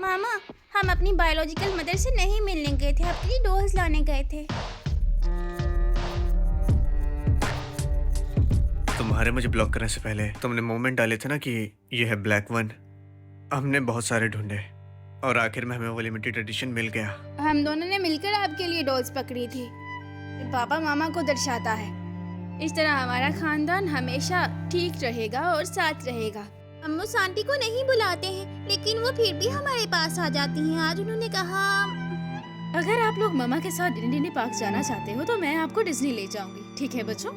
मामा, हम अपनी biological mother से नहीं मिलने गए थे, आपके लिए डॉल्स लाने गए थे। तुम्हारे मुझे ब्लॉक करने से पहले तुमने मोमेंट डाले थे ना कि ये है ब्लैक वन। हमने बहुत सारे ढूंढे और आखिर में हमें वो लिमिटेड एडिशन मिल गया। हम दोनों ने मिलकर आपके लिए डॉल्स पकड़ी थी। पापा मामा को दर्शाता है। इस तरह हमारा खानदान हमेशा ठीक रहेगा और साथ रहेगा। अम्मू आंटी को नहीं बुलाते हैं, लेकिन वो फिर भी हमारे पास आ जाती हैं। आज उन्होंने कहा, अगर आप लोग मम्मा के साथ डिज्नी पार्क जाना चाहते हो तो मैं आपको डिज्नी ले जाऊंगी, ठीक है बच्चों?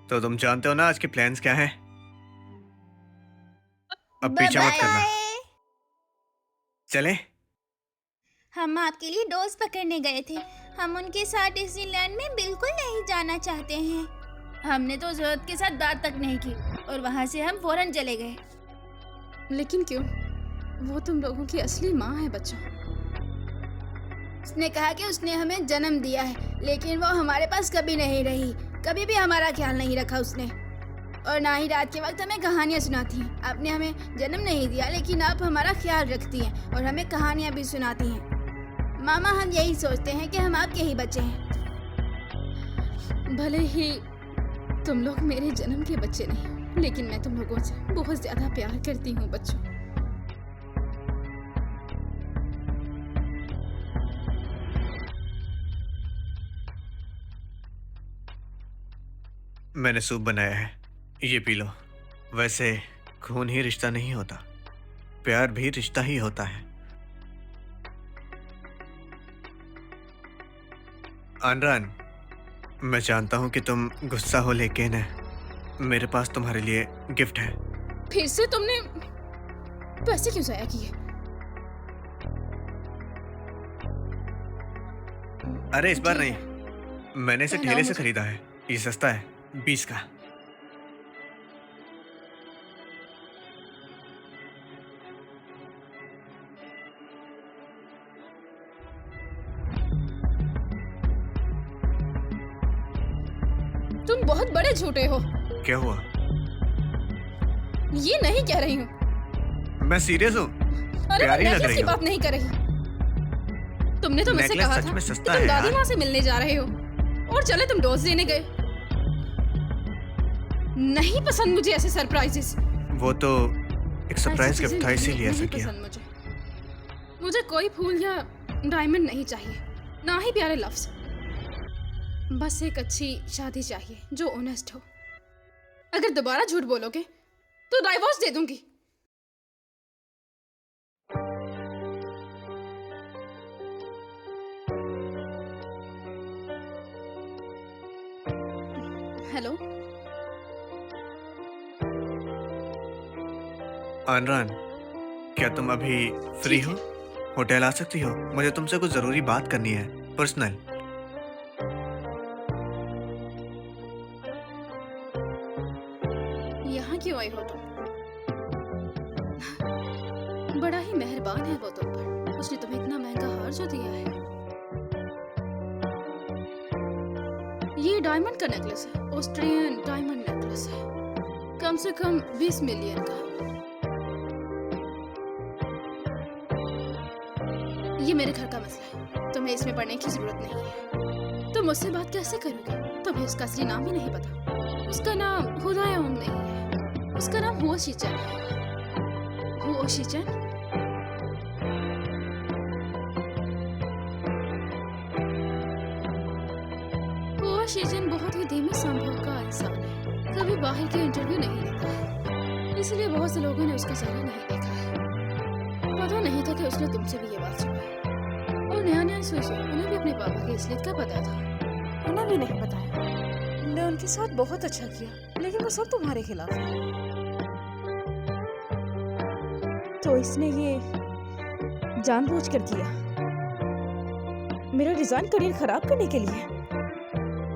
तो तुम जानते हो ना आज के प्लान्स क्या हैं? अब पीछे मत करना। चलें? हम आपके लिए डॉल्स पकड़ने गए थे। हम उनके साथ डिज्नीलैंड में बिल्कुल नहीं जाना चाहते हैं। हमने तो ज़रूरत के साथ बात तक नहीं की और वहाँ से हम फौरन चले गए। लेकिन क्यों? वो तुम लोगों की असली माँ है बच्चों। उसने कहा कि उसने हमें जन्म दिया है, लेकिन वो हमारे पास कभी नहीं रही। कभी भी हमारा ख्याल नहीं रखा उसने, और ना ही रात के वक्त हमें कहानियाँ सुनाती हैं। आपने हमें जन्म नहीं दिया, लेकिन आप हमारा ख्याल रखती हैं और हमें कहानियाँ भी सुनाती हैं। मामा, हम यही सोचते हैं कि हम आपके ही बच्चे हैं। भले ही तुम लोग मेरे जन्म के बच्चे नहीं, लेकिन मैं तुम लोगों से बहुत ज्यादा प्यार करती हूँ बच्चों। मैंने सूप बनाया है, ये पी लो। वैसे खून ही रिश्ता नहीं होता, प्यार भी रिश्ता ही होता है। आनरान, मैं जानता हूँ कि तुम गुस्सा हो, लेकिन मेरे पास तुम्हारे लिए गिफ्ट है। फिर से तुमने पैसे क्यों जाया किए? अरे इस बार नहीं, मैंने इसे ठेले से मुझे। खरीदा है। ये सस्ता है, 20 का। तुम बहुत बड़े झूठे हो। क्या हुआ? ये नहीं कह रही हूँ। मैं सीरियस हूँ। अरे मैं प्यारी लग नेकलेस रही की हो। बात नहीं कर रही। तुमने तो मुझसे नेकलेस कहा सच था में कि सस्ता तुम है दादी यार। माँ से मिलने जा रहे हो, और चले तुम डोज देने गए। नहीं पसंद मुझे ऐसे सरप्राइजेस। वो तो एक सरप्राइज ऐसी गिफ्ट चीजें था, इसीलिए नहीं ऐसा किया। पसंद मुझे कोई फूल या डायमंड नहीं चाहिए, ना ही प्यारे लफ्ज। बस एक अच्छी शादी चाहिए जो ऑनेस्ट हो। अगर दोबारा झूठ बोलोगे तो डाइवोर्स दे दूंगी। हेलो आनरान, क्या तुम अभी फ्री हो? होटल आ सकती हो? मुझे तुमसे कुछ जरूरी बात करनी है, पर्सनल। यहाँ क्यों आई हो तुम? बड़ा ही मेहरबान है वो तुम पर। उसने तुम्हें इतना महंगा हार जो दिया है। ये डायमंड का नेकलेस है, ऑस्ट्रियन डायमंड नेकलेस है, कम से कम 20 मिलियन का। ये मेरे घर का मसला है, तुम्हें इसमें पढ़ने की जरूरत नहीं है। तुम मुझसे बात कैसे करोगे? तुम्हें उसका असली नाम ही नहीं पता। उसका नाम हुदायोंग नहीं है, उसका नाम हुओ शिचन है। हुओ शिचन? हुओ शिचन बहुत ही धीमे स्वभाव का इंसान है, कभी बाहर के इंटरव्यू नहीं लेता है, इसलिए बहुत से लोगों ने उसका चेहरा नहीं देखा है। पता नहीं था कि उसने तुमसे भी ये बात छुपाई। और नया सोचो, उन्हें भी अपने पापा की असलियत का पता था। उन्हें भी नहीं बताया। तुमने उनके साथ बहुत अच्छा किया, लेकिन वो सब तुम्हारे खिलाफ है। तो इसने ये जानबूझकर किया, मेरा डिजाइन करियर खराब करने के लिए।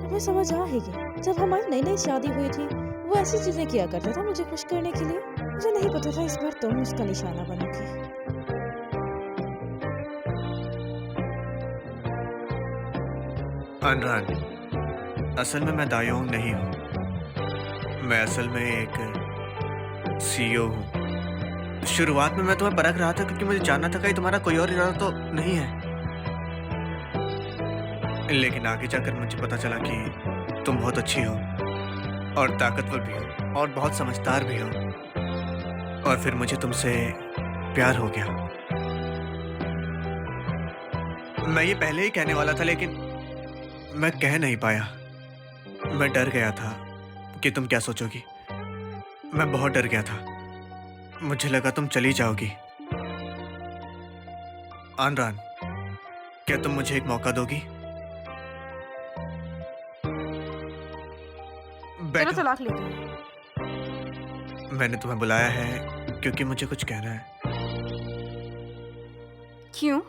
तुम्हें समझ आएगी, जब हमारी नई नई शादी हुई थी वो ऐसी चीजें किया करता था मुझे खुश करने के लिए। मुझे नहीं पता था इस बार तुम उसका निशाना बनोगी। आनरान, असल में मैं दायोंग नहीं हूँ। मैं असल में एक CEO हूँ। शुरुआत में मैं तुम्हें परख रहा था क्योंकि मुझे जानना था कहीं तुम्हारा कोई और इरादा तो नहीं है, लेकिन आगे जाकर मुझे पता चला कि तुम बहुत अच्छी हो और ताकतवर भी हो और बहुत समझदार भी हो, और फिर मुझे तुमसे प्यार हो गया। मैं ये पहले ही कहने वाला था लेकिन मैं कह नहीं पाया। मैं डर गया था कि तुम क्या सोचोगी। मैं बहुत डर गया था। मुझे लगा तुम चली जाओगी। आनरान, क्या तुम मुझे एक मौका दोगी? चलो बैठो। तलाक लेते हैं। मैंने तुम्हें बुलाया है क्योंकि मुझे कुछ कहना है। क्यों?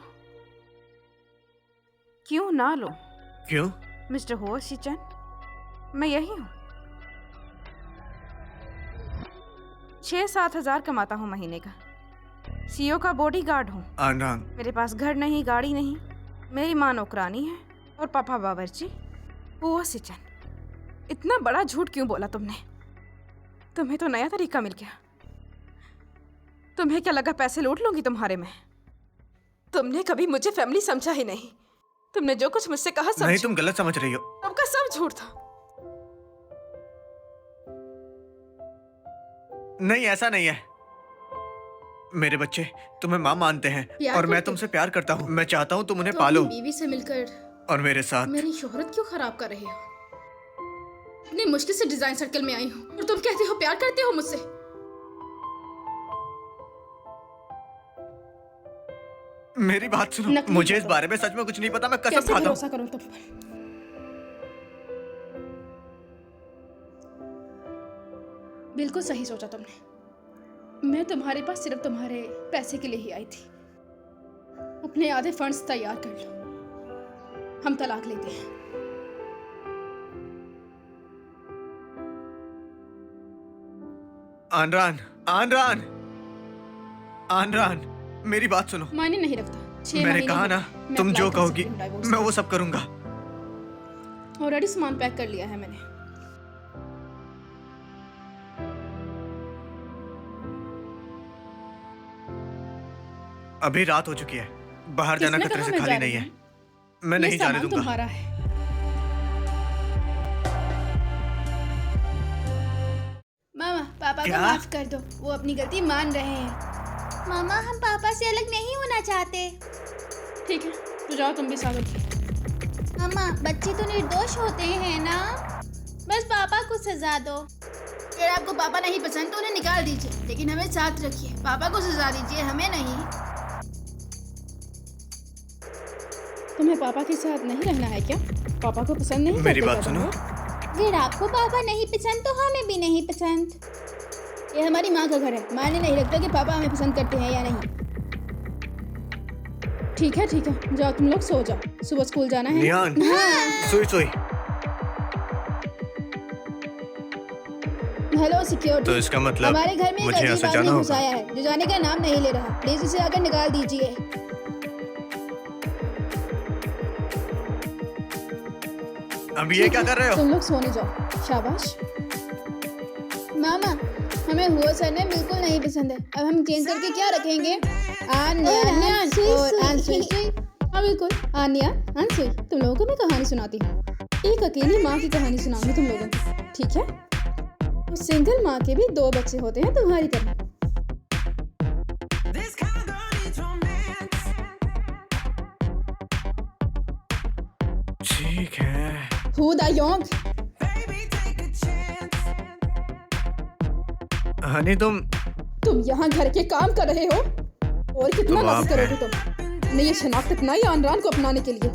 क्यों ना लो क्यों? मिस्टर हो शिचन, मैं यही हूँ। 6-7 हजार कमाता हूँ महीने का। CEO का बॉडीगार्ड हूँ। आनरान, मेरे पास घर नहीं, गाड़ी नहीं। मेरी माँ नौकरानी है और पापा बावर्ची। वो सिचन, इतना बड़ा झूठ क्यों बोला तुमने? तुम्हें तो नया तरीका मिल गया। तुम्हें क्या लगा पैसे लूट लूंगी तुम्हारे में? तुमने कभी मुझे फैमिली समझा ही नहीं। तुमने जो कुछ मुझसे कहा सब नहीं, तुम गलत समझ रही हो। सबका सब झूठ था। नहीं, ऐसा नहीं है। मेरे बच्चे तुम्हें माँ मानते हैं प्यार और मैं करते तुमसे प्यार करता हूँ। मैं चाहता हूँ तुम उन्हें तो पालो अपनी बीवी से मिलकर और मेरे साथ। मेरी शोहरत क्यों खराब कर रहे हो? इतनी मुश्किल से डिजाइन सर्कल में आई हूँ और तुम कहते हो प्यार करते हो मुझसे। मेरी बात सुनो, नकली मुझे इस फोटो। बारे में सच में कुछ नहीं पता। मैं कसम कैसे खाता हूँ। भरोसा करूं तुम पर? बिल्कुल सही सोचा तुमने। मैं तुम्हारे पास सिर्फ तुम्हारे पैसे के लिए ही आई थी। अपने आधे फंड्स तैयार कर लो, हम तलाक लेते हैं। आनरान, आनरान, आनरान, मेरी बात सुनो। मायने नहीं रखता। 6 मैंने महीने कहा हो ना, गए। मैं तुम अप्लाई जो कर कहोगी सकती हूँ divorce मैं का। वो सब करूंगा। ऑलरेडी सामान पैक कर लिया है मैंने। अभी रात हो चुकी है, बाहर जाना किसने खतरे कहा से मैं खाली जा नहीं रही है। हूँ? मैं ये नहीं जाने सामान दूंगा। तुम्हारा है। मामा, पापा को क्या? माफ कर दो, वो अपनी गलती मान रहे हैं। मामा, हम पापा से अलग नहीं होना चाहते। ठीक है, तो जाओ तुम भी सागर। मामा, बच्चे तो निर्दोष होते हैं ना। बस पापा को सजा दो। अगर आपको पापा नहीं पसंद तो उन्हें निकाल दीजिए, लेकिन हमें साथ रखिए। पापा को सजा दीजिए, हमें नहीं। तुम्हें पापा के साथ नहीं रहना है क्या? पापा को पसंद नहीं मेरी करते बात क्या तुम सुनो। लोग? अगर आपको पापा नहीं पसंद तो हमें भी नहीं पसंद। ये हमारी माँ का घर है, मायने नहीं रखता कि पापा हमें पसंद करते हैं या नहीं। ठीक है, जाओ तुम लोग सो जाओ, सुबह स्कूल जाना है। नियान, सोई सोई। Hello security. तो इसका मतलब हमारे घर में एक मुझे यहाँ अजीब से आदमी जाना घुस होगा। आया है जो जाने का नाम नहीं ले रहा। प्लीज उसे आकर निकाल दीजिए। अब ये क्या कर रहे हो? तुम लोग सोने जाओ, शाबाश। मामा, हमें हुआ सर ने बिल्कुल नहीं पसंद है। अब हम चेंज करके क्या रखेंगे? आन्यान और आनसुई। हाँ बिल्कुल, आन्यान आनसुई। तुम लोगों को मैं कहानी सुनाती हूँ। एक अकेली माँ की कहानी सुनाऊंगी तुम लोगों को, ठीक है? उस सिंगल माँ के भी 2 बच्चे होते हैं तुम्हारी तरह। ठीक है। Who the Yong? हनी, तुम यहाँ घर के काम कर रहे हो और कितना तो आप नफरत करोगे तुम? ने ये शनाख्त अपनाई आनरान को अपनाने के लिए।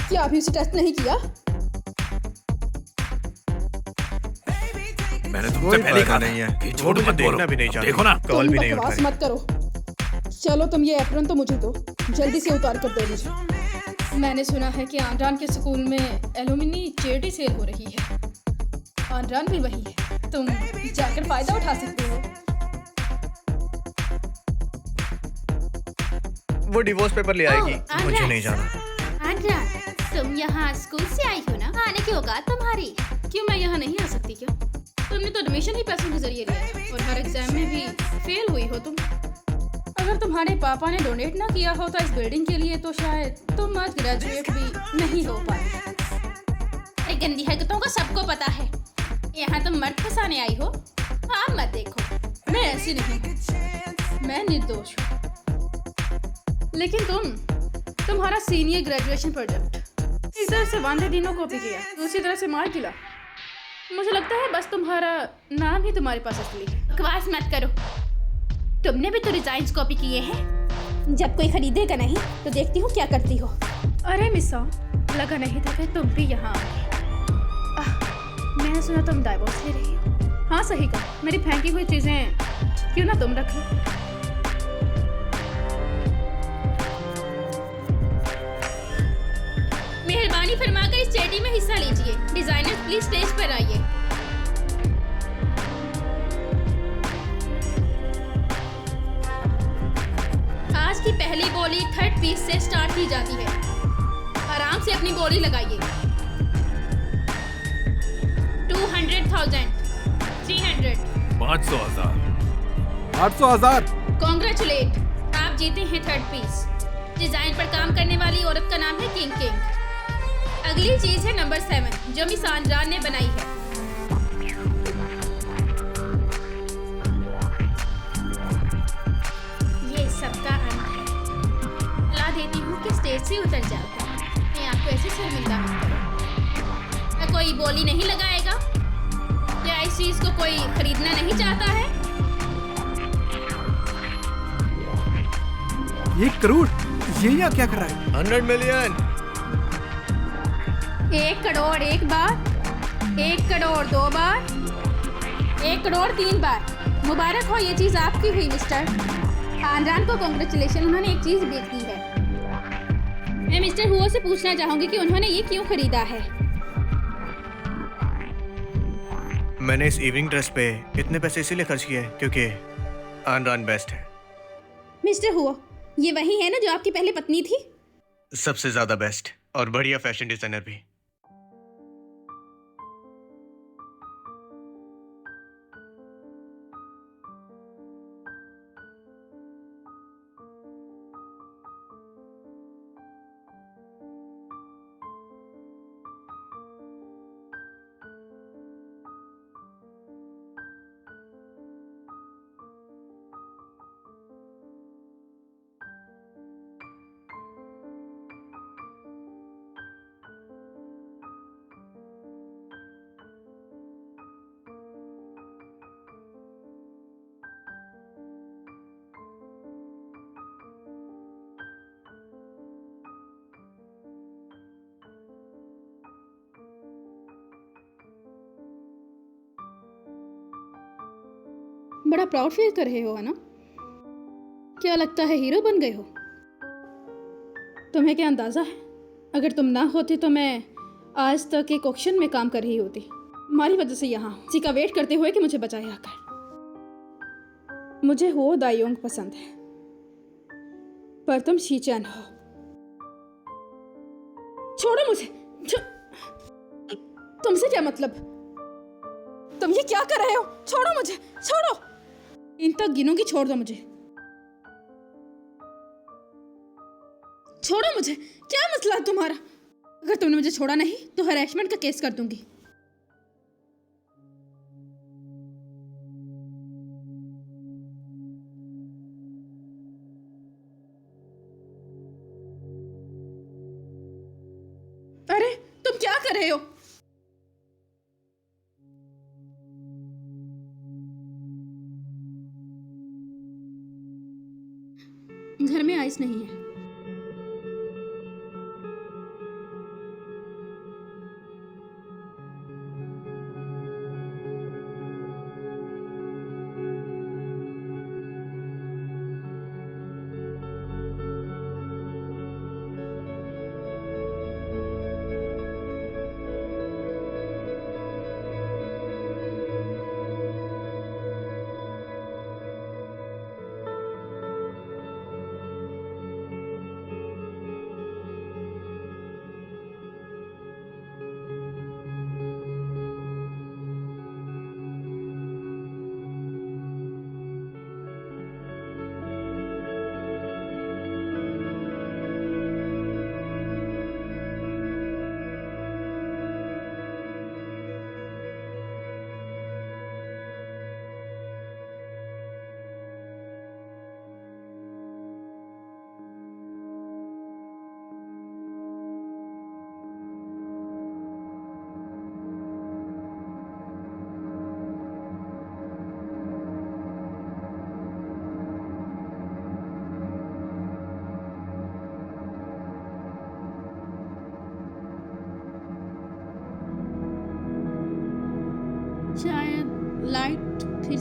क्या अभी उसे टेस्ट नहीं किया? मैंने तुमसे कोई पहले ही कहा पता था नहीं है। कि वो झूठ मुझे मत बोलो। देखना भी नहीं अब चाहती। देखो ना, कॉल भी तुम नहीं उठा बकवास रही। मत करो। चलो तुम ये एप्रन तो मुझे दो, जल्दी से उतार कर दो मुझे। मैंने सुना है कि आनरान के स्कूल में एलुमिनी चेयरटी सेल हो रही है। आनरान भी वही है, तुम जाकर फायदा उठा सकते हो। वो डिवोर्स पेपर ले आएगी। आनरान। मुझे नहीं जाना। आनरान, तुम यहाँ स्कूल से आई हो ना? आने की औकात तुम्हारी। क्यों मैं यहाँ नहीं आ सकती क्या? तुम तुमने तो एडमिशन ही पैसों के जरिए लिया और हर एग्जाम में भी फेल हुई हो तुम। अगर तुम्हारे पापा ने डोनेट ना किया होता इस बिल्डिंग के लिए तो शायद तुम आज ग्रेजुएट भी नहीं हो पाए। अरे गंदी हरकतों का सबको पता है। यहाँ तुम मर्द फंसाने आई हो। हाँ मत देखो, मैं ऐसी नहीं हूँ, मैं निर्दोष हूँ। लेकिन तुम्हारा सीनियर ग्रेजुएशन प्रोजेक्ट एक तरह से वांदे दिनों कॉपी किया, दूसरी तरह से मार गिला। मुझे लगता है बस तुम्हारा नाम ही तुम्हारे पास असली है। बकवास मत करो, तुमने भी तो डिजाइन कॉपी किए हैं। जब कोई खरीदेगा नहीं तो देखती हूँ क्या करती हो। अरे मिसा, लगा नहीं था कि तुम भी यहाँ मैंने सुना तुम डाइवोर्स ले रही हो। हाँ सही कहा, मेरी फेंकी हुई चीजें क्यों ना तुम रख लो। मेहरबानी फरमाकर इस चैटी में हिस्सा लीजिए। डिजाइनर प्लीज स्टेज पर आइए। आज की पहली बोली थर्ड पीस से स्टार्ट की जाती है। आराम से अपनी बोली लगाइए। 200,000, 300, 500,000, 800,000। कॉन्ग्रेचुलेट, आप जीते हैं थर्ड पीस। डिजाइन पर काम करने वाली औरत का नाम है किंग किंग। अगली चीज है नंबर 7 जो मिस आंद्रान ने बनाई है। ये सबका अंत है। ला देती हूँ कि स्टेज से उतर जाओ। मैं आपको ऐसे शर्मिंदा मत करूँ। क्या कोई बोली नहीं लगाएगा? क्या इस चीज को कोई खरीदना नहीं चाहता है? 1 करोड़, ये यहाँ क्या कर रहा है? 100 मिलियन। 1 करोड़ एक बार, 1 करोड़ 2 बार, 1 करोड़ 3 बार। मुबारक हो, ये चीज आपकी हुई मिस्टर आंद्रान को। कांग्रेचुलेशन, उन्होंने एक चीज बेच दी है। मैं मिस्टर हुओ से पूछना चाहूंगी कि उन्होंने ये क्यों खरीदा है। मैंने इस इवनिंग ड्रेस पे इतने पैसे इसीलिए खर्च किए क्योंकि आंद्रान बेस्ट है। मिस्टर हुओ, ये वही है ना जो आपकी पहले पत्नी थी? सबसे ज्यादा बेस्ट और बढ़िया फैशन डिजाइनर भी। बड़ा प्राउड फील कर रहे हो है ना? क्या लगता है हीरो बन गए हो? तुम्हें क्या अंदाजा है, अगर तुम ना होती तो मैं आज तक एक ऑक्शन में काम कर रही होती। हमारी वजह से यहाँ किसी का वेट करते हुए कि मुझे बचाए आकर। मुझे हो दायोंग पसंद है, पर तुम शीचैन हो। छोड़ो मुझे। तुमसे क्या मतलब? तुम ये क्या कर रहे हो? छोड़ो मुझे, छोड़ो। इन तक गिनूंगी, छोड़ दो मुझे। छोड़ो मुझे। क्या मसला है तुम्हारा? अगर तुमने मुझे छोड़ा नहीं तो हैरेसमेंट का केस कर दूंगी। अरे तुम क्या कर रहे हो? घर में आइस नहीं है।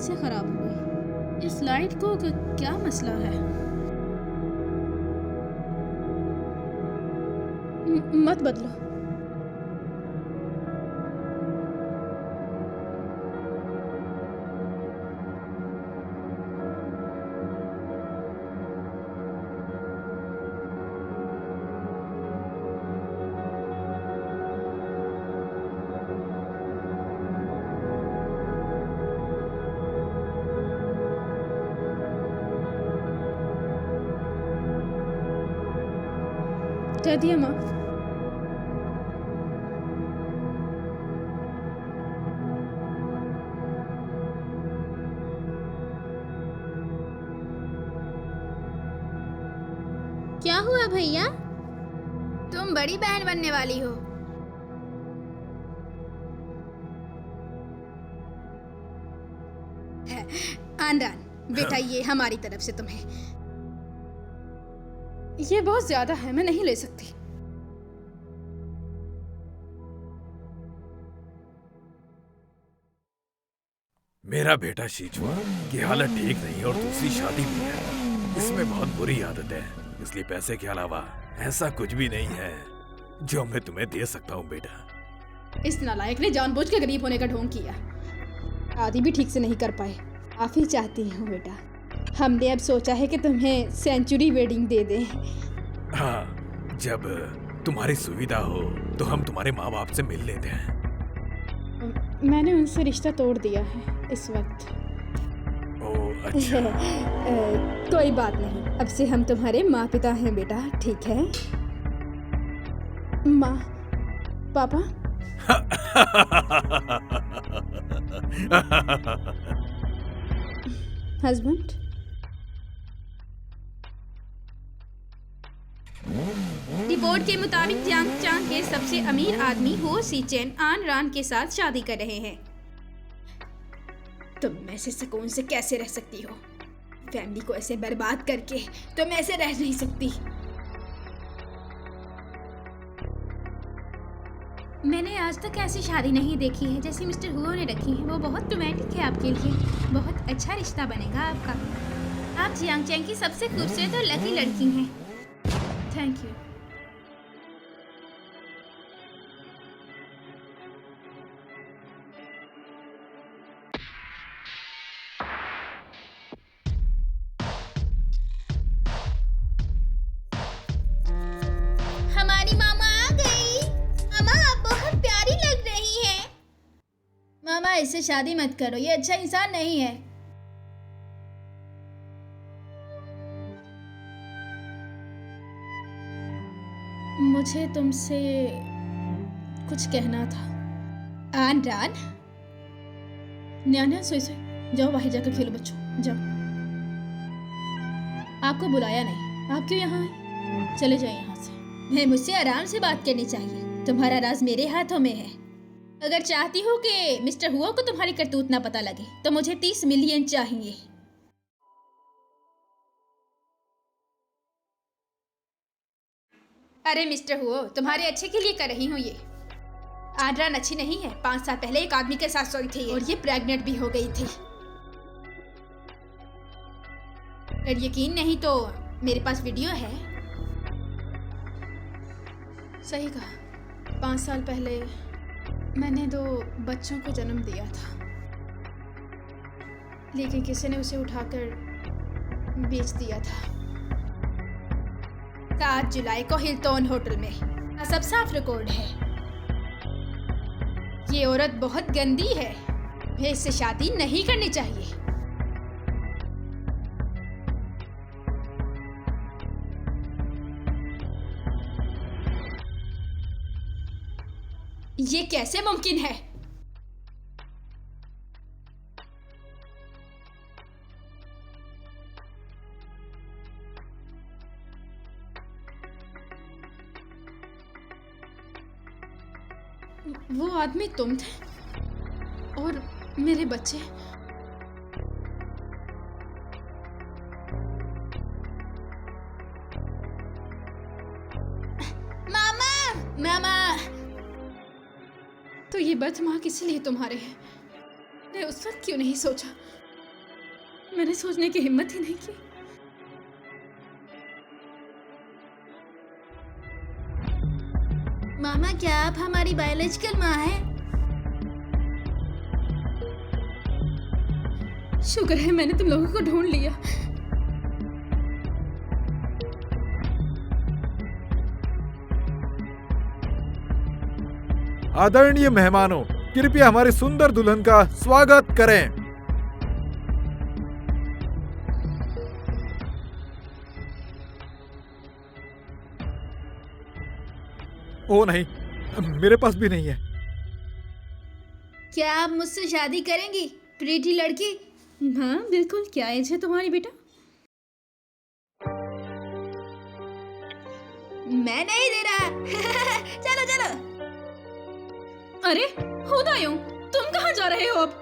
से खराब हो गई। इस लाइट को क्या मसला है? मत बदलो। कर दिया माफ। क्या हुआ भैया? तुम बड़ी बहन बनने वाली हो। आनरान, बेटा ये हमारी तरफ से तुम्हें। ये बहुत ज्यादा है, मैं नहीं ले सकती। मेरा बेटा शीजुआ की हालत ठीक नहीं और दूसरी शादी भी है। इसमें बहुत बुरी आदत है, इसलिए पैसे के अलावा ऐसा कुछ भी नहीं है जो मैं तुम्हें दे सकता हूँ बेटा। इस नालायक ने जानबूझ के गरीब होने का ढोंग किया। शादी भी ठीक से नहीं कर पाए। काफी चाहती हूँ बेटा। हमने अब सोचा है कि तुम्हें सेंचुरी वेडिंग दे दें। हाँ, जब तुम्हारी सुविधा हो तो हम तुम्हारे माँ बाप से मिल लेते हैं। मैंने उनसे रिश्ता तोड़ दिया है इस वक्त। ओह अच्छा। कोई बात नहीं, अब से हम तुम्हारे माँ पिता हैं बेटा, ठीक है? माँ, पापा, हस्बैंड। रिपोर्ट के मुताबिक जियांग चांग के सबसे अमीर आदमी हो सीचेन आन रान के साथ शादी कर रहे हैं। तुम ऐसे सुकून से कैसे रह सकती हो? फैमिली को ऐसे बर्बाद करके तुम ऐसे रह नहीं सकती। मैंने आज तक ऐसी शादी नहीं देखी है जैसी मिस्टर हुओ ने रखी है। वो बहुत रोमांटिक है आपके लिए। बहुत अच्छा रिश्ता बनेगा आपका। आप जियांग चैंग की सबसे खूबसूरत और लकी लड़की हैं। Thank you. हमारी मामा आ गई। मामा आप बहुत प्यारी लग रही हैं। मामा इससे शादी मत करो, ये अच्छा इंसान नहीं है। मुझे तुमसे कुछ कहना था। आन रान, न्यान्या सोई सोई, जाओ बाहर जाकर खेलो बच्चों, जाओ। आपको बुलाया नहीं, आप क्यों यहाँ आए? चले जाए यहाँ से। मैं मुझसे आराम से बात करनी चाहिए। तुम्हारा राज मेरे हाथों में है। अगर चाहती हो कि मिस्टर हुओ को तुम्हारी करतूत ना पता लगे तो मुझे 30 मिलियन चाहिए। अरे मिस्टर हुओ, तुम्हारे अच्छे के लिए कर रही हूँ ये। आनरान अच्छी नहीं है। 5 साल पहले एक आदमी के साथ सोई थी और ये प्रेग्नेंट भी हो गई थी। अगर यकीन नहीं तो मेरे पास वीडियो है। सही कहा। 5 साल पहले मैंने 2 बच्चों को जन्म दिया था, लेकिन किसी ने उसे उठाकर बेच दिया था। 7 जुलाई को हिल्टन होटल में। सब साफ रिकॉर्ड है। ये औरत बहुत गंदी है। मुझे इससे शादी नहीं करनी चाहिए। ये कैसे मुमकिन है? वो आदमी तुम थे और मेरे बच्चे। मामा, मामा, तो ये बदमाग इसीलिए तुम्हारे हैं। मैं उस वक्त क्यों नहीं सोचा? मैंने सोचने की हिम्मत ही नहीं की। मामा, क्या आप हमारी बायोलॉजिकल माँ हैं? शुक्र है मैंने तुम लोगों को ढूंढ लिया। आदरणीय मेहमानों, कृपया हमारी सुंदर दुल्हन का स्वागत करें। ओ नहीं, मेरे पास भी नहीं है। क्या आप मुझसे शादी करेंगी, प्रीटी लड़की? हाँ बिल्कुल। क्या एज है तुम्हारी बेटा? मैं नहीं दे रहा। चलो चलो। अरे हुदायूं, तुम कहाँ जा रहे हो अब?